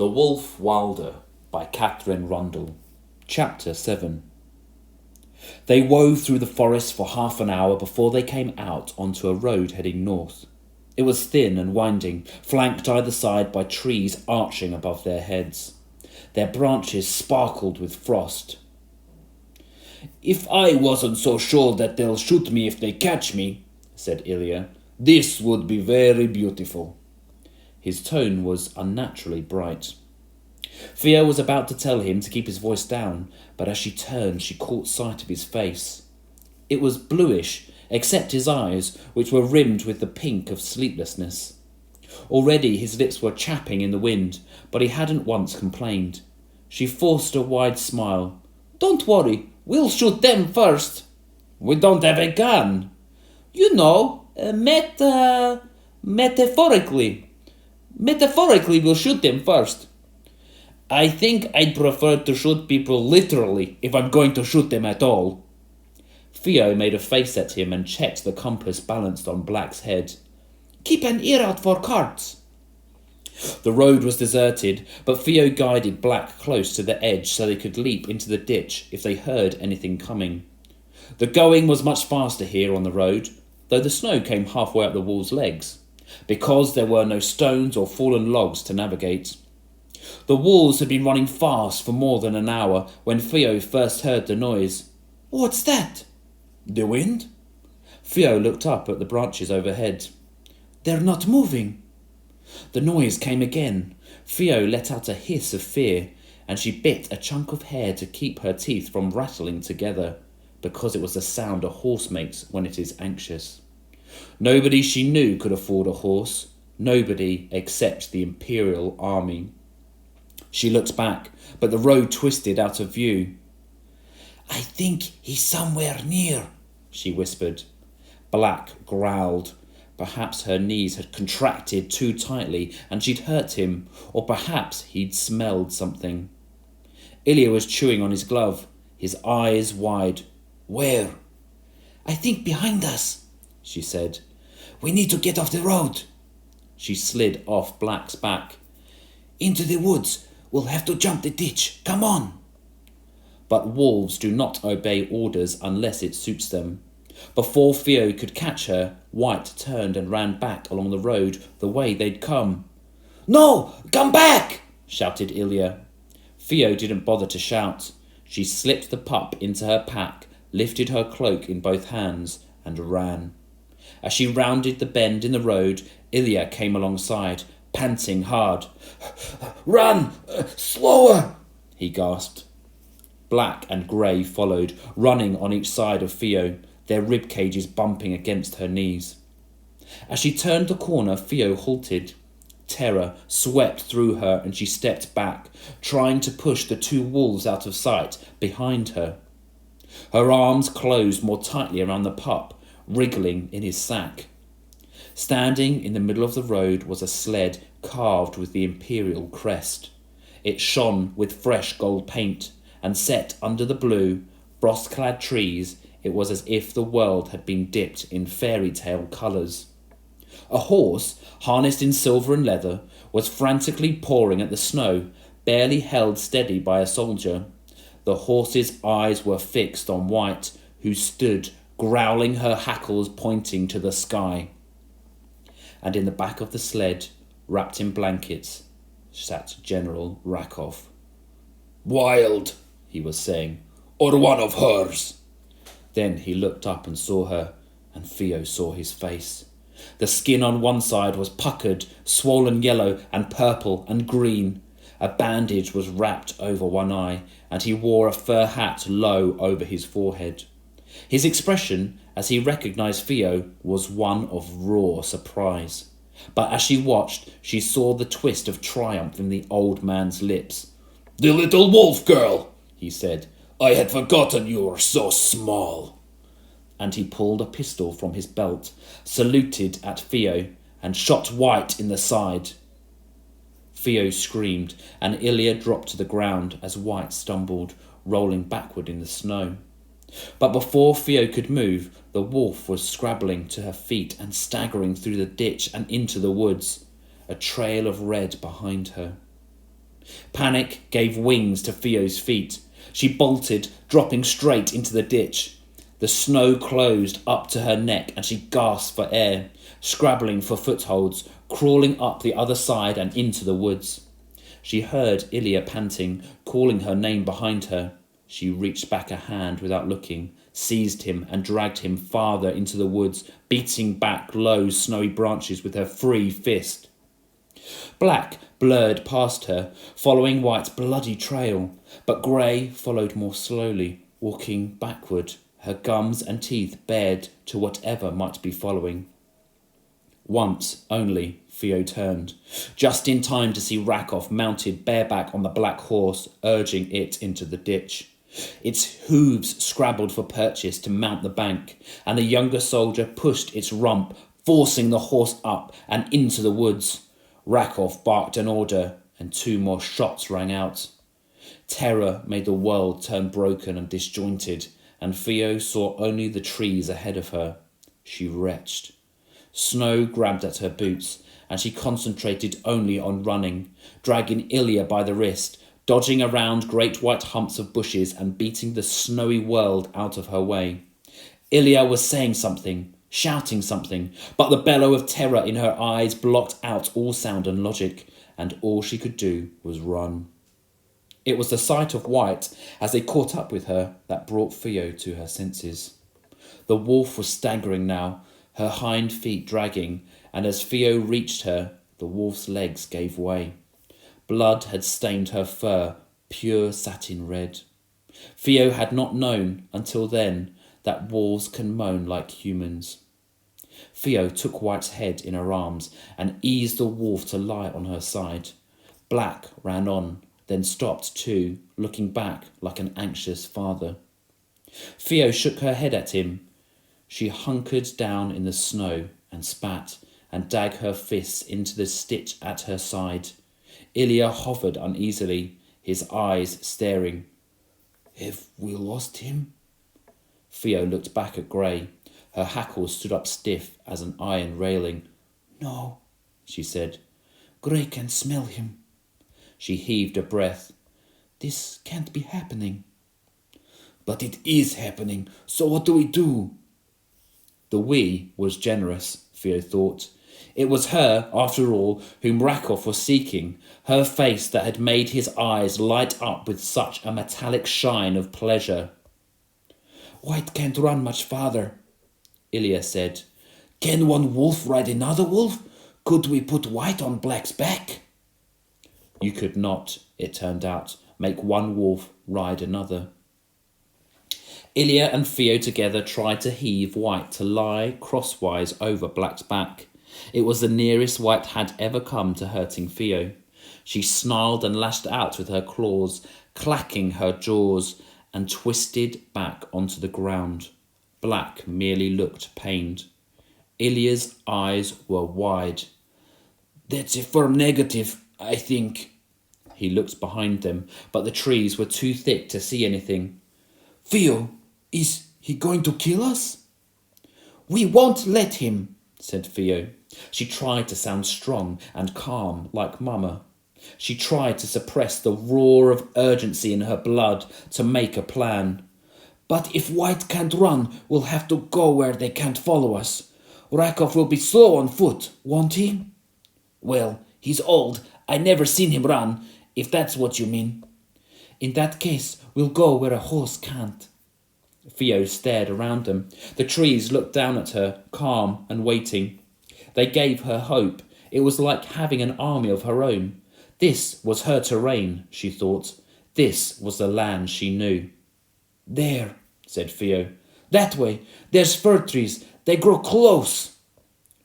The Wolf Wilder by Katherine Rundell. Chapter 7. They wove through the forest for half an hour before they came out onto a road heading north. It was thin and winding, flanked either side by trees arching above their heads. Their branches sparkled with frost. "If I wasn't so sure that they'll shoot me if they catch me," said Ilya, "this would be very beautiful." His tone was unnaturally bright. Theo was about to tell him to keep his voice down, but as she turned, she caught sight of his face. It was bluish, except his eyes, which were rimmed with the pink of sleeplessness. Already his lips were chapping in the wind, but he hadn't once complained. She forced a wide smile. "Don't worry, we'll shoot them first." "We don't have a gun." "You know, metaphorically. Metaphorically, we'll shoot them first." "I think I'd prefer to shoot people literally if I'm going to shoot them at all." Theo made a face at him and checked the compass balanced on Black's head. "Keep an ear out for carts." The road was deserted, but Theo guided Black close to the edge so they could leap into the ditch if they heard anything coming. The going was much faster here on the road, though the snow came halfway up the wolves' legs, because there were no stones or fallen logs to navigate. The wolves had been running fast for more than an hour when Theo first heard the noise. "What's that?" "The wind?" Theo looked up at the branches overhead. "They're not moving." The noise came again. Theo let out a hiss of fear, and she bit a chunk of hair to keep her teeth from rattling together, because it was the sound a horse makes when it is anxious. Nobody she knew could afford a horse, nobody except the Imperial Army. She looked back, but the road twisted out of view. "I think he's somewhere near," she whispered. Black growled. Perhaps her knees had contracted too tightly and she'd hurt him, or perhaps he'd smelled something. Ilya was chewing on his glove, his eyes wide. "Where?" "I think behind us," she said. "We need to get off the road." She slid off Black's back. "Into the woods. We'll have to jump the ditch. Come on." But wolves do not obey orders unless it suits them. Before Theo could catch her, White turned and ran back along the road the way they'd come. "No! Come back!" shouted Ilya. Theo didn't bother to shout. She slipped the pup into her pack, lifted her cloak in both hands, and ran. As she rounded the bend in the road, Ilya came alongside, panting hard. "Run! Slower!" he gasped. Black and Grey followed, running on each side of Theo, their rib cages bumping against her knees. As she turned the corner, Theo halted. Terror swept through her and she stepped back, trying to push the two wolves out of sight behind her. Her arms closed more tightly around the pup, wriggling in his sack. Standing in the middle of the road was a sled carved with the Imperial crest. It shone with fresh gold paint, and set under the blue, frost-clad trees, it was as if the world had been dipped in fairy tale colours. A horse, harnessed in silver and leather, was frantically pawing at the snow, barely held steady by a soldier. The horse's eyes were fixed on White, who stood, growling, her hackles pointing to the sky. And in the back of the sled, wrapped in blankets, sat General Rakov. "Wild," he was saying, "or one of hers." Then he looked up and saw her, and Theo saw his face. The skin on one side was puckered, swollen yellow and purple and green. A bandage was wrapped over one eye, and he wore a fur hat low over his forehead. His expression, as he recognised Theo, was one of raw surprise. But as she watched, she saw the twist of triumph in the old man's lips. "The little wolf girl," he said. "I had forgotten you were so small." And he pulled a pistol from his belt, saluted at Theo, and shot White in the side. Theo screamed, and Ilya dropped to the ground as White stumbled, rolling backward in the snow. But before Theo could move, the wolf was scrabbling to her feet and staggering through the ditch and into the woods, a trail of red behind her. Panic gave wings to Theo's feet. She bolted, dropping straight into the ditch. The snow closed up to her neck and she gasped for air, scrabbling for footholds, crawling up the other side and into the woods. She heard Ilya panting, calling her name behind her. She reached back a hand without looking, seized him and dragged him farther into the woods, beating back low, snowy branches with her free fist. Black blurred past her, following White's bloody trail, but Grey followed more slowly, walking backward, her gums and teeth bared to whatever might be following. Once only Theo turned, just in time to see Rakoff mounted bareback on the black horse, urging it into the ditch. Its hooves scrabbled for purchase to mount the bank, and the younger soldier pushed its rump, forcing the horse up and into the woods. Rakoff barked an order, and 2 more shots rang out. Terror made the world turn broken and disjointed, and Theo saw only the trees ahead of her. She retched. Snow grabbed at her boots, and she concentrated only on running, dragging Ilya by the wrist, dodging around great white humps of bushes and beating the snowy world out of her way. Ilya was saying something, shouting something, but the bellow of terror in her eyes blocked out all sound and logic, and all she could do was run. It was the sight of White as they caught up with her that brought Theo to her senses. The wolf was staggering now, her hind feet dragging, and as Theo reached her, the wolf's legs gave way. Blood had stained her fur, pure satin red. Theo had not known, until then, that wolves can moan like humans. Theo took White's head in her arms and eased the wolf to lie on her side. Black ran on, then stopped too, looking back like an anxious father. Theo shook her head at him. She hunkered down in the snow and spat and dug her fists into the stitch at her side. Ilya hovered uneasily, his eyes staring. "Have we lost him?" Theo looked back at Grey. Her hackles stood up stiff as an iron railing. "No," she said. "Grey can smell him." She heaved a breath. "This can't be happening." "But it is happening, so what do we do?" The "we" was generous, Theo thought. It was her, after all, whom Rakoff was seeking, her face that had made his eyes light up with such a metallic shine of pleasure. "White can't run much farther," Ilya said. "Can one wolf ride another wolf? Could we put White on Black's back?" You could not, it turned out, make one wolf ride another. Ilya and Theo together tried to heave White to lie crosswise over Black's back. It was the nearest White had ever come to hurting Theo. She snarled and lashed out with her claws, clacking her jaws, and twisted back onto the ground. Black merely looked pained. Ilya's eyes were wide. "That's a firm negative, I think." He looked behind them, but the trees were too thick to see anything. "Theo, is he going to kill us?" "We won't let him," said Theo. She tried to sound strong and calm like Mama. She tried to suppress the roar of urgency in her blood to make a plan. "But if White can't run, we'll have to go where they can't follow us. Rakoff will be slow on foot, won't he?" "Well, he's old. I never seen him run, if that's what you mean." "In that case, we'll go where a horse can't." Theo stared around them. The trees looked down at her, calm and waiting. They gave her hope. It was like having an army of her own. This was her terrain, she thought. This was the land she knew. "There," said Theo. "That way. There's fir trees. They grow close."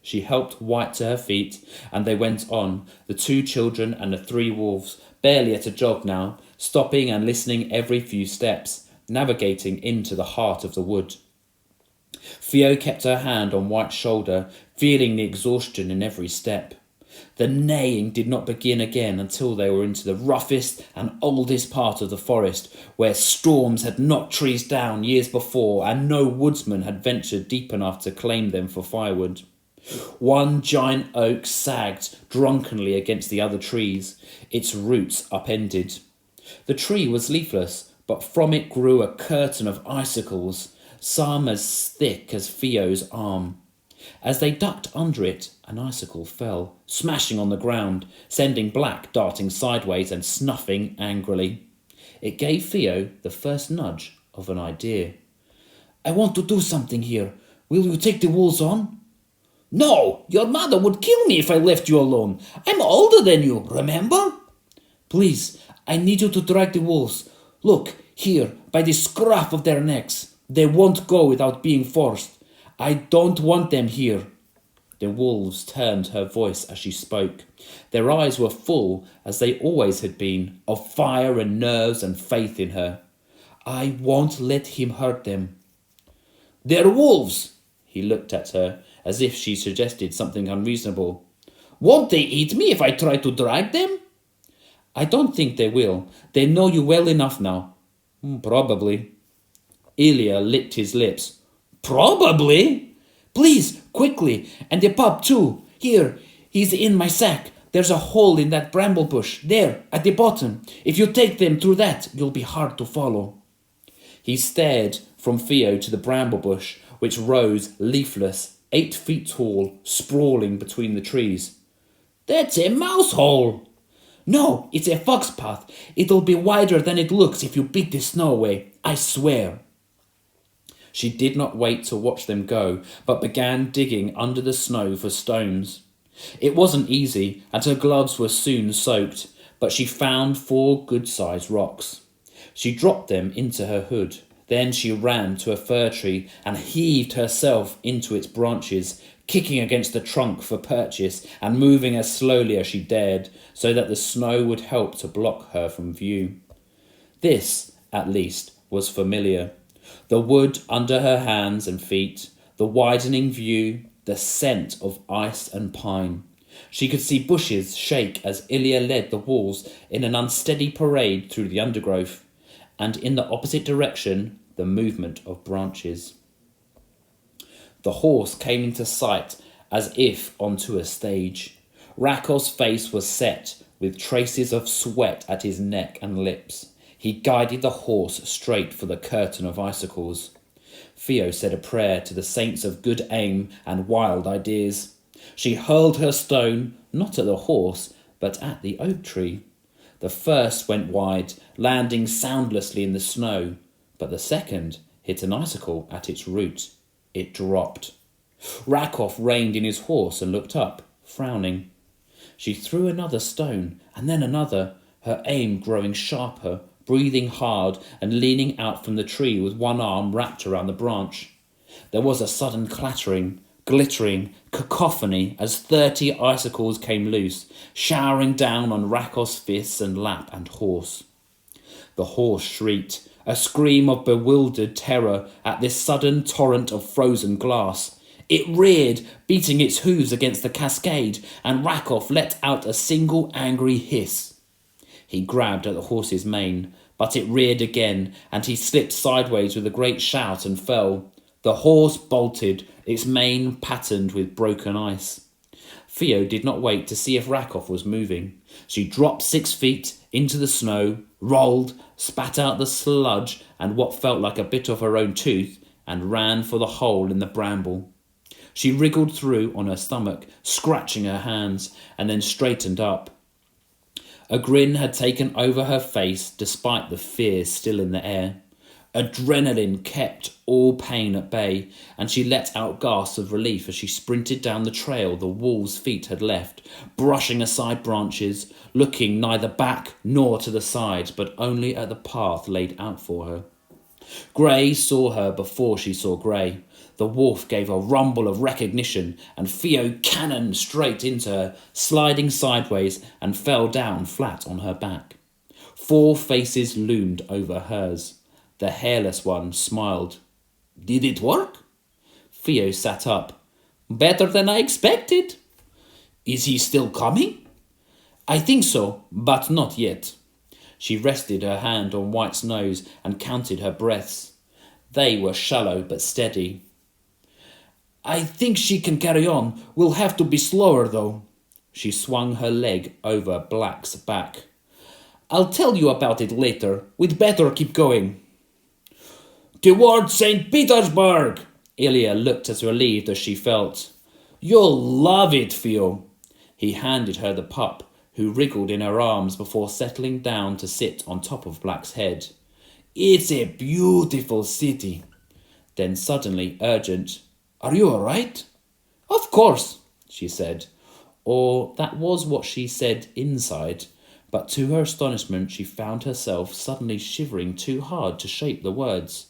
She helped White to her feet, and they went on, the 2 children and the 3 wolves, barely at a jog now, stopping and listening every few steps, navigating into the heart of the wood. Theo kept her hand on White's shoulder, feeling the exhaustion in every step. The neighing did not begin again until they were into the roughest and oldest part of the forest, where storms had knocked trees down years before and no woodsman had ventured deep enough to claim them for firewood. One giant oak sagged drunkenly against the other trees, its roots upended. The tree was leafless, but from it grew a curtain of icicles, some as thick as Theo's arm. As they ducked under it, an icicle fell, smashing on the ground, sending Black darting sideways and snuffing angrily. It gave Theo the first nudge of an idea. "I want to do something here. Will you take the wolves on?" "No, your mother would kill me if I left you alone. I'm older than you, remember?" "Please, I need you to drag the wolves. Look, here, by the scruff of their necks. They won't go without being forced. I don't want them here." The wolves turned her voice as she spoke. Their eyes were full, as they always had been, of fire and nerves and faith in her. "I won't let him hurt them." "They're wolves." He looked at her, as if she suggested something unreasonable. "Won't they eat me if I try to drag them?" "I don't think they will. They know you well enough now." "Probably." Ilya licked his lips. "Probably?" "Please, quickly, and the pup too. Here, he's in my sack. There's a hole in that bramble bush, there, at the bottom. If you take them through that, you'll be hard to follow." He stared from Theo to the bramble bush, which rose leafless, 8 feet tall, sprawling between the trees. "That's a mouse hole." "No, it's a fox path. It'll be wider than it looks if you beat the snow away, I swear." She did not wait to watch them go, but began digging under the snow for stones. It wasn't easy, and her gloves were soon soaked, but she found 4 good-sized rocks. She dropped them into her hood. Then she ran to a fir tree and heaved herself into its branches, kicking against the trunk for purchase and moving as slowly as she dared, so that the snow would help to block her from view. This, at least, was familiar. The wood under her hands and feet, the widening view, the scent of ice and pine. She could see bushes shake as Ilya led the wolves in an unsteady parade through the undergrowth, and in the opposite direction, the movement of branches. The horse came into sight as if onto a stage. Rakov's face was set, with traces of sweat at his neck and lips. He guided the horse straight for the curtain of icicles. Theo said a prayer to the saints of good aim and wild ideas. She hurled her stone, not at the horse, but at the oak tree. The first went wide, landing soundlessly in the snow, but the second hit an icicle at its root. It dropped. Rakov reined in his horse and looked up, frowning. She threw another stone, and then another, her aim growing sharper, breathing hard and leaning out from the tree with one arm wrapped around the branch. There was a sudden clattering, glittering cacophony as 30 icicles came loose, showering down on Rakov's fists and lap and horse. The horse shrieked, a scream of bewildered terror at this sudden torrent of frozen glass. It reared, beating its hooves against the cascade, and Rakov let out a single angry hiss. He grabbed at the horse's mane, but it reared again, and he slipped sideways with a great shout and fell. The horse bolted, its mane patterned with broken ice. Theo did not wait to see if Rakov was moving. She dropped 6 feet into the snow, rolled, spat out the sludge and what felt like a bit of her own tooth, and ran for the hole in the bramble. She wriggled through on her stomach, scratching her hands, and then straightened up. A grin had taken over her face despite the fear still in the air. Adrenaline kept all pain at bay, and she let out gasps of relief as she sprinted down the trail the wolves' feet had left, brushing aside branches, looking neither back nor to the side, but only at the path laid out for her. Grey saw her before she saw Grey. The wolf gave a rumble of recognition, and Theo cannoned straight into her, sliding sideways, and fell down flat on her back. 4 faces loomed over hers. The hairless one smiled. "Did it work?" Theo sat up. "Better than I expected." "Is he still coming?" "I think so, but not yet." She rested her hand on White's nose and counted her breaths. They were shallow but steady. I think she can carry on. We'll have to be slower, though. She swung her leg over Black's back. I'll tell you about it later. We'd better keep going. Towards St. Petersburg! Ilya looked as relieved as she felt. You'll love it, Theo. He handed her the pup, who wriggled in her arms before settling down to sit on top of Black's head. It's a beautiful city. Then suddenly urgent. Are you all right? Of course, she said. Or that was what she said inside, but to her astonishment she found herself suddenly shivering too hard to shape the words.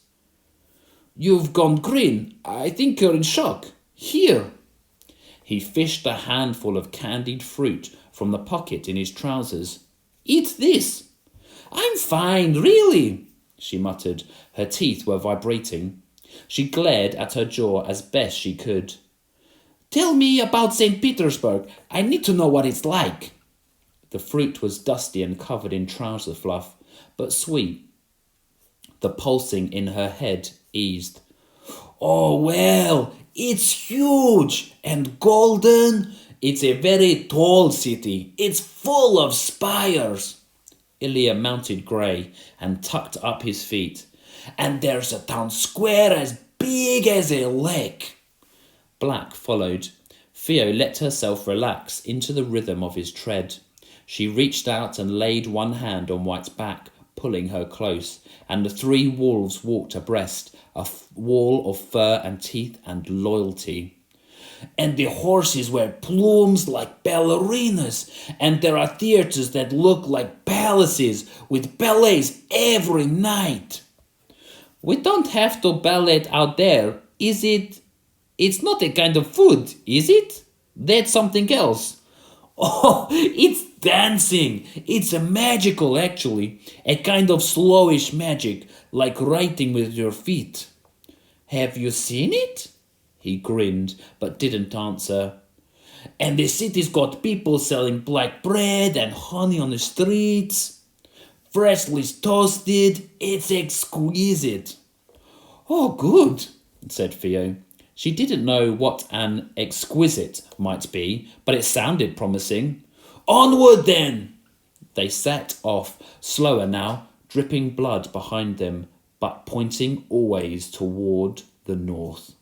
You've gone green. I think you're in shock. Here. He fished a handful of candied fruit from the pocket in his trousers. Eat this. I'm fine, really, she muttered. Her teeth were vibrating. She glared at her jaw as best she could. Tell me about St. Petersburg. I need to know what it's like. The fruit was dusty and covered in trouser fluff, but sweet. The pulsing in her head eased. Oh, well, it's huge and golden. It's a very tall city. It's full of spires. Ilya mounted grey and tucked up his feet. And there's a town square as big as a lake. Black followed. Theo let herself relax into the rhythm of his tread. She reached out and laid one hand on White's back, pulling her close, and the three wolves walked abreast, a wall of fur and teeth and loyalty. And the horses wear plumes like ballerinas, and there are theatres that look like palaces with ballets every night. We don't have to ballet out there, is it? It's not a kind of food, is it? That's something else. Oh, it's dancing. It's a magical, actually. A kind of slowish magic, like writing with your feet. Have you seen it? He grinned, but didn't answer. And the city's got people selling black bread and honey on the streets. Freshly toasted. It's exquisite. Oh, good, said Theo. She didn't know what an exquisite might be, but it sounded promising. Onward, then! They set off, slower now, dripping blood behind them, but pointing always toward the north.